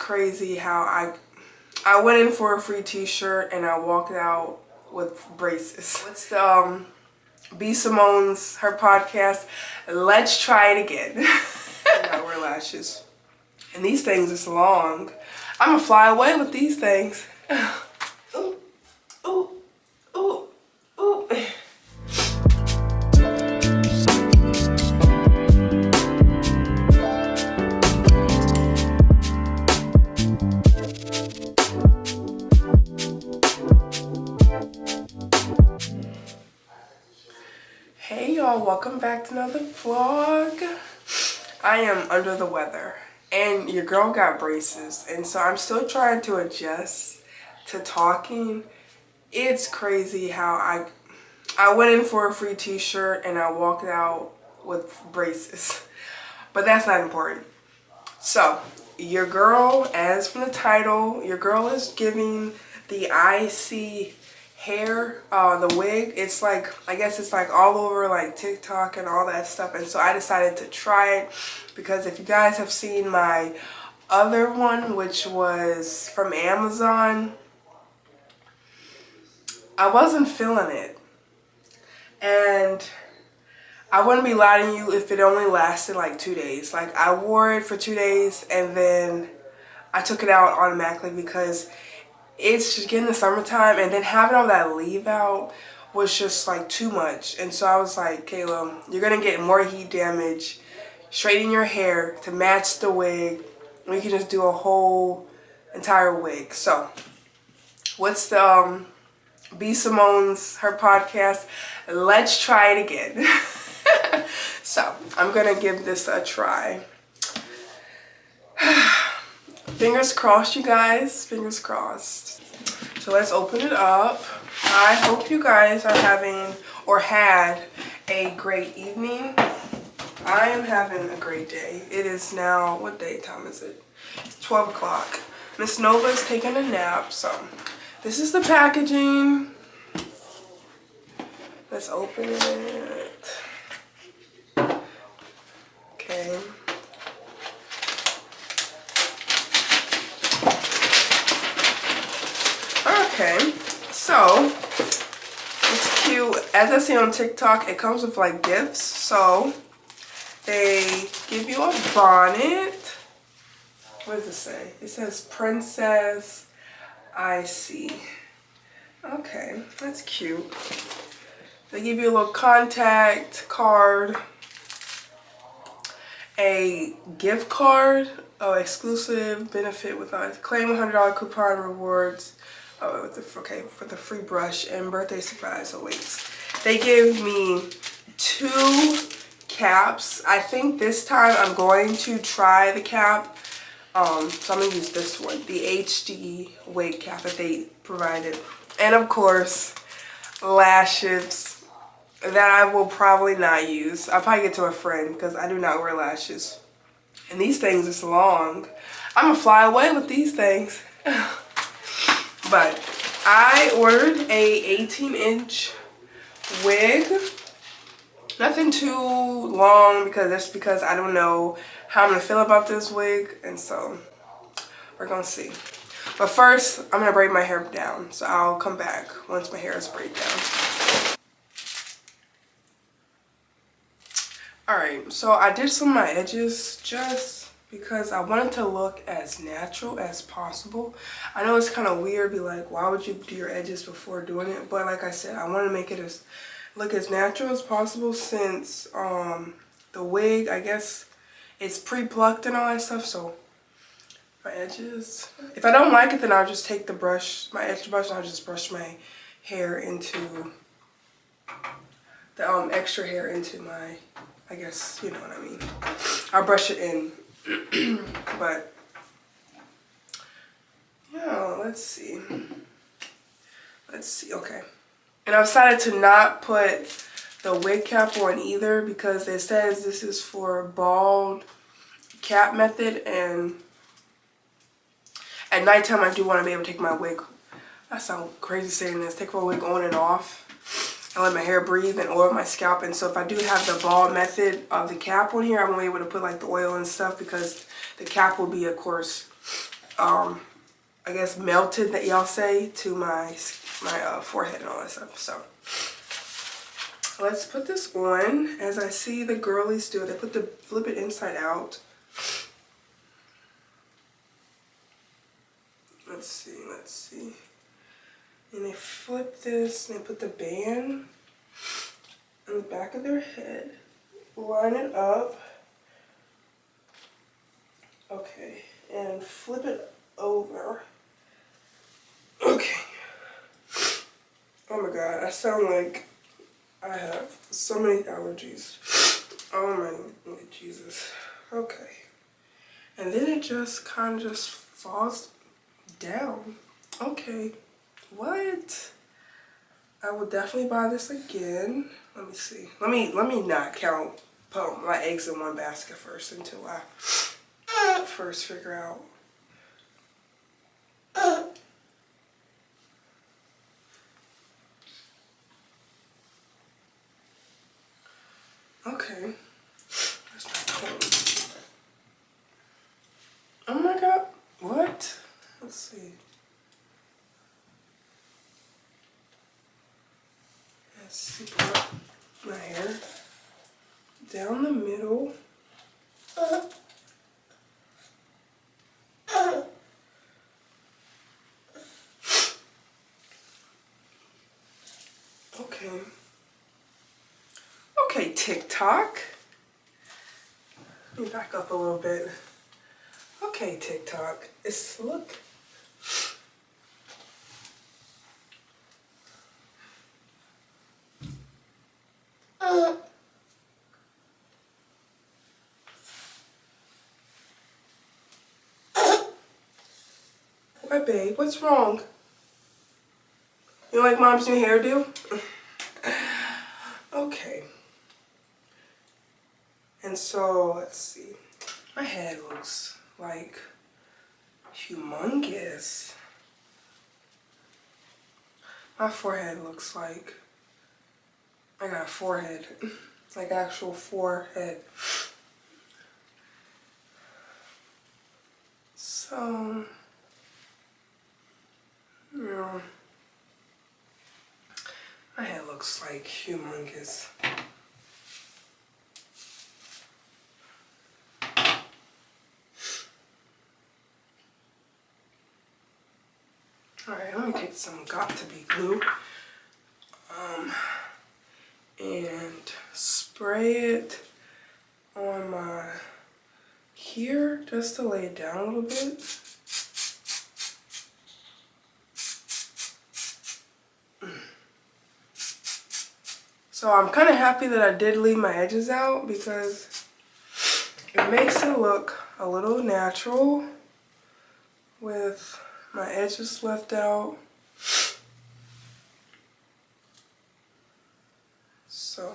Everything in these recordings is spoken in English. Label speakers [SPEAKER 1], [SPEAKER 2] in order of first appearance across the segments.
[SPEAKER 1] crazy how I went in for a free t-shirt and I walked out with braces. What's the B. Simone's, her podcast, Let's Try It Again. I wear lashes. And these things is long. I'm gonna fly away with these things. Ooh, ooh, ooh, ooh. Hey y'all, welcome back to another vlog. I am under the weather and your girl got braces, and so I'm still trying to adjust to talking. It's crazy how I went in for a free t-shirt and I walked out with braces, but that's not important. So your girl, as from the title, your girl is giving the ISEE hair, the wig. It's like, I guess it's like all over like TikTok and all that stuff, and so I decided to try it because if you guys have seen my other one, which was from Amazon, I wasn't feeling it, and I wouldn't be lying to you if it only lasted like 2 days. Like, I wore it for 2 days and then I took it out automatically because it's just getting the summertime, and then having all that leave out was just like too much. And so I was like, Kayla, you're gonna get more heat damage. Straighten your hair to match the wig. We can just do a whole entire wig. So what's the B. Simone's, her podcast, Let's Try It Again. So I'm gonna give this a try. Fingers crossed, you guys, fingers crossed. So let's open it up. I hope you guys are having or had a great evening. I am having a great day. It is now, what day time is it? It's 12 o'clock. Miss Nova's taking a nap, so this is the packaging. Let's open it. Okay. Okay, so it's cute. As I see on TikTok, it comes with like gifts. So they give you a bonnet. What does it say? It says Princess ISEE. Okay, that's cute. They give you a little contact card, a gift card, exclusive benefit with us. Claim $100 coupon rewards. For the free brush and birthday surprise awaits. They give me 2 caps. I think this time I'm going to try the cap. So I'm gonna use this one, the HD wig cap that they provided. And of course, lashes that I will probably not use. I'll probably get to a friend because I do not wear lashes. And these things is long. I'm gonna fly away with these things. But I ordered a 18-inch wig. Nothing too long because I don't know how I'm gonna feel about this wig, and so we're gonna see. But first, I'm gonna braid my hair down, so I'll come back once my hair is braided down. Alright, so I did some of my edges just because I wanted to look as natural as possible. I know it's kind of weird, be like, why would you do your edges before doing it? But like I said, I want to make it look as natural as possible, since the wig, I guess, it's pre-plucked and all that stuff. So my edges, if I don't like it, then I'll just take the brush, my edge brush, and I'll just brush my hair into the extra hair into my, I guess, you know what I mean. I'll brush it in. But yeah, let's see, okay. And I've decided to not put the wig cap on either because it says this is for bald cap method, and at nighttime I do want to be able to take my wig, I sound crazy saying this, take my wig on and off and let my hair breathe and oil my scalp. And so if I do have the bald method of the cap on here, I won't be able to put like the oil and stuff because the cap will be, of course, I guess melted, that y'all say, to my forehead and all that stuff. So let's put this on as I see the girlies do. They flip it inside out. Let's see. And they flip this and they put the band on the back of their head, line it up. Okay, and flip it over. Okay. Oh my god, I sound like I have so many allergies. Oh my Jesus. Okay. And then it just kind of just falls down. Okay. What? I will definitely buy this again. Let me see. Let me not put my eggs in one basket first until I first figure out. Okay. Where's my comb? Oh my god. What? Let's see. Let's see, put my hair down the middle. Okay. Okay, TikTok. Let me back up a little bit. Okay, TikTok. Look. What, babe? What's wrong? You like mom's new hairdo? Okay. And so, let's see. My head looks like humongous. My forehead looks like I got a forehead. Like actual forehead. So, yeah. My head looks like humongous. Alright, let me take some got-to-be glue and spray it on my here just to lay it down a little bit. So I'm kind of happy that I did leave my edges out because it makes it look a little natural with my edges left out. So,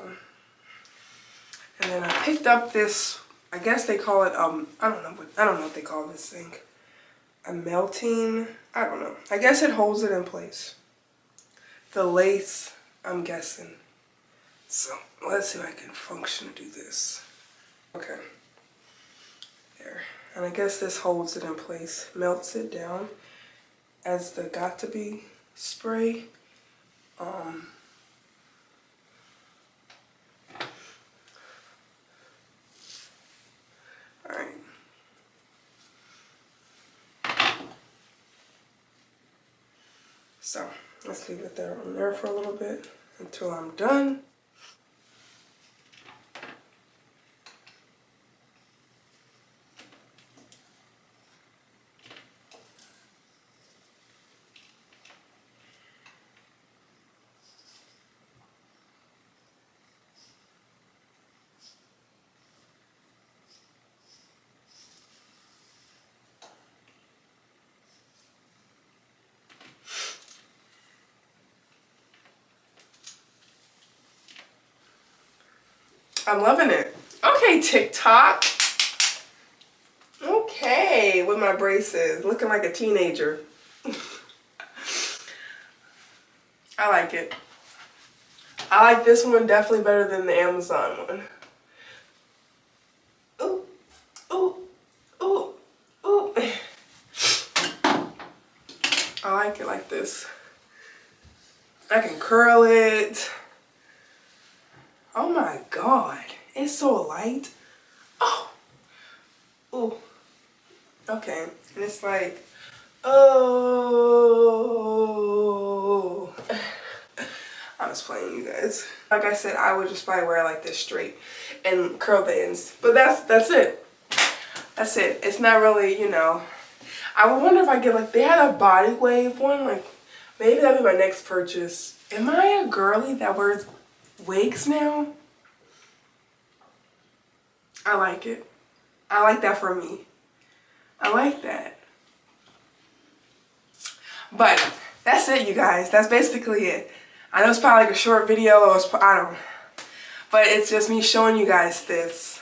[SPEAKER 1] and then I picked up this, I guess they call it, I don't know what they call this thing. A melting, I don't know. I guess it holds it in place. The lace, I'm guessing. So, let's see if I can function to do this. Okay. There. And I guess this holds it in place. Melts it down as the got-to-be spray. Alright. So, let's leave it there on there for a little bit until I'm done. I'm loving it. Okay, TikTok. Okay, with my braces, looking like a teenager. I like it. I like this one definitely better than the Amazon one. Ooh, ooh, ooh, ooh. I like it like this. I can curl it. Oh my God, it's so light. Oh, ooh, okay. And it's like, oh. I'm just playing, you guys. Like I said, I would just probably wear it like this straight and curl the ends. But that's it. That's it. It's not really, you know. I would wonder if I get like, they had a body wave one. Like, maybe that'd be my next purchase. Am I a girly that wears wigs now? I like it. I like that for me. I like that. But that's it, you guys. That's basically it. I know it's probably like a short video, or I don't know. But it's just me showing you guys this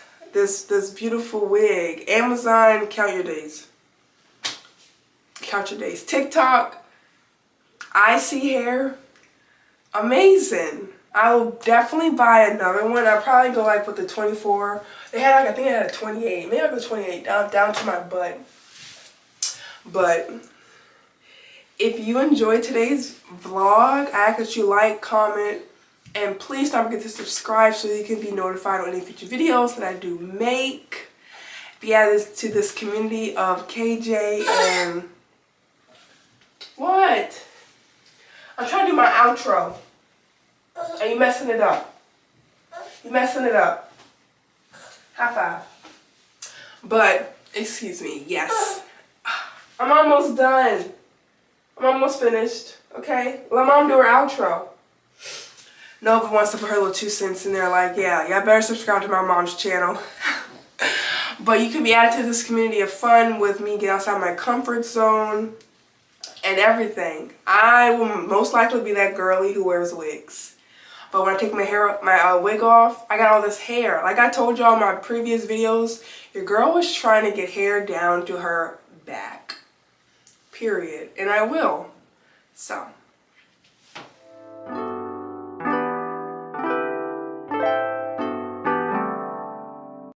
[SPEAKER 1] beautiful wig. Amazon, count your days. Count your days. TikTok, ISEE hair, amazing. I will definitely buy another one. I'll probably go like with the 24. They had like, I think they had a 28. Maybe like a 28 down to my butt. But if you enjoyed today's vlog, I ask that you like, comment, and please don't forget to subscribe so you can be notified on any future videos that I do make. Be added to this community of KJ and... What? I'm trying to do my outro. Are you messing it up? You messing it up. High five. But, excuse me, yes. I'm almost done. I'm almost finished, okay? Let mom do her outro. Nova wants to put her little 2 cents in there like, yeah, y'all better subscribe to my mom's channel. But you can be added to this community of fun with me, get outside my comfort zone and everything. I will most likely be that girly who wears wigs. But when I take my wig off, I got all this hair. Like I told y'all in my previous videos, your girl was trying to get hair down to her back. Period. And I will. So